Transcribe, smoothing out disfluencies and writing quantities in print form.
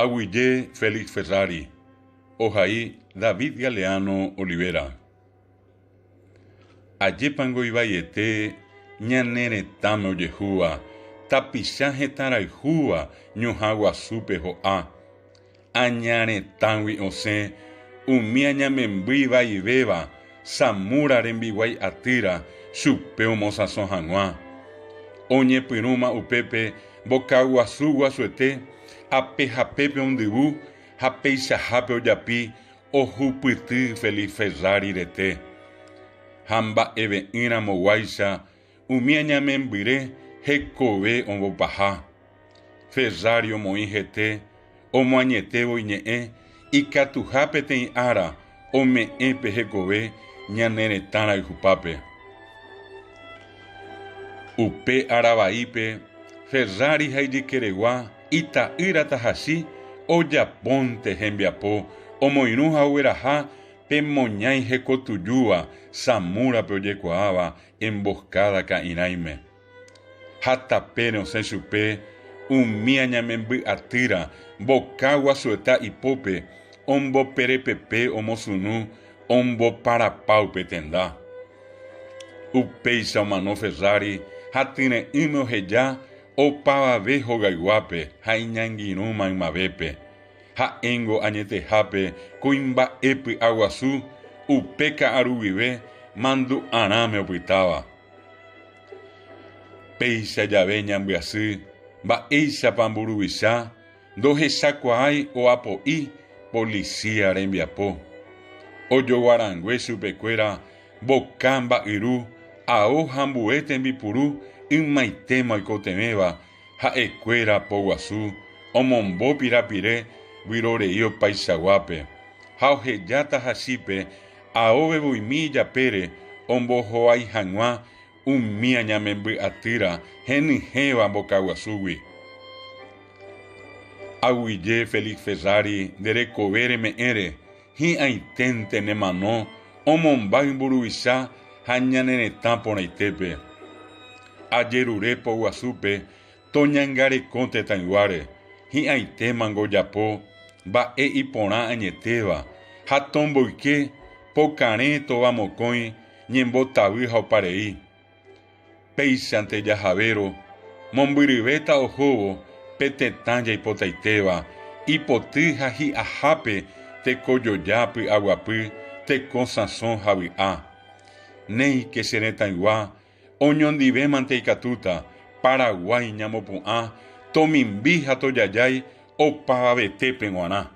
Aguillé Félix Ferrari, Ojaí David Galeano Olivera. Ayepango Ibayete, Ñaneretame Oyehúa, Tapichaje Taraijúa, Ñojaguasúpe Joá, Añaretangui Ose, Umia Ñamembui Baibeba, Samura Rembiguay Atira, Chupeu Mozason Januá, Oñe Piruma Upepe, Bocaguazú Guasuete, Ape Japepe Ondibu, Jape Xajape Oyapi, Ojupiti Feliz Ferrari Rete, Hamba Eve Ina Moguaixa, Umia Ñamembire, Hekobe Onbopaja, Ferrari Omoingete, Omoañete Boiñe, Ikatujape Ten Ara, Ome Epe Hekobe, Ñaneretara Ijupape. Upe Arabaipe, Ferrari Haidikeregua, Itaira Tahashi, Oyaponte Hembiapo, Omoinuja Ueraja, Pemoñai Hekotuyua, Samura Peoyecoaba, Emboscada Cainaime. Hatapere Osenchupe, Umia Ñamembi Atira, Bocagua Sueta Ipope, Ombo Perepepe Omosunu, Ombo Parapaupe Tenda. Upeixa Mano Ferrari, Hatine Imo Heya, Opavabe Jogaiguape, Hainyanguiruma Imabepe, Haengo Añetejape, Coimba Epi Aguazú, Upeca Arubibe, Mandu Arame Opitaba. Peixa Yabe Ñambiasí, Baeixa Pamburubichá, Dojechacuay o Apoí, Policía Rembiapó. Oyo Guarangue Supecuera, Bocamba Irú, Ao Jambuete en Bipurú, Inmaitema y Cotemeba, Jaecuera Poguazú, Omombo Pirapire, Viroreío Paisaguape, Jaujeyata Jashipe, Aobe Buimilla Pere, Ombojoay Januá, Umia Ñamembi Atira, Genijeba Bocaguazúgui. Aguillé Félix Ferrari, Derecovere Meere, Hi Aitente Nemano, Omomba Imburuisá, Hañaneretá Ponaitepe. Ayerure Poguazupe, Toñangare Conte Tanguare, Hi Aite Mangoyapo, Bae Ipona Añeteba, Hatón Boique, Pocare Toba Mocoin, Ñembotaví Jaupareí. Peixe ante Yajavero, Mombiribeta Ojobo, Petetanya Ipotaiteba, Ipotija Hi Ajape, Tecoyoyapi Aguapi, Teconsanson Javiá. Nei que Seretangua, Oñondive Manteicatuta, Paraguay Ñamopuá, Tomimbija Toyayay, Opavete Penguaná.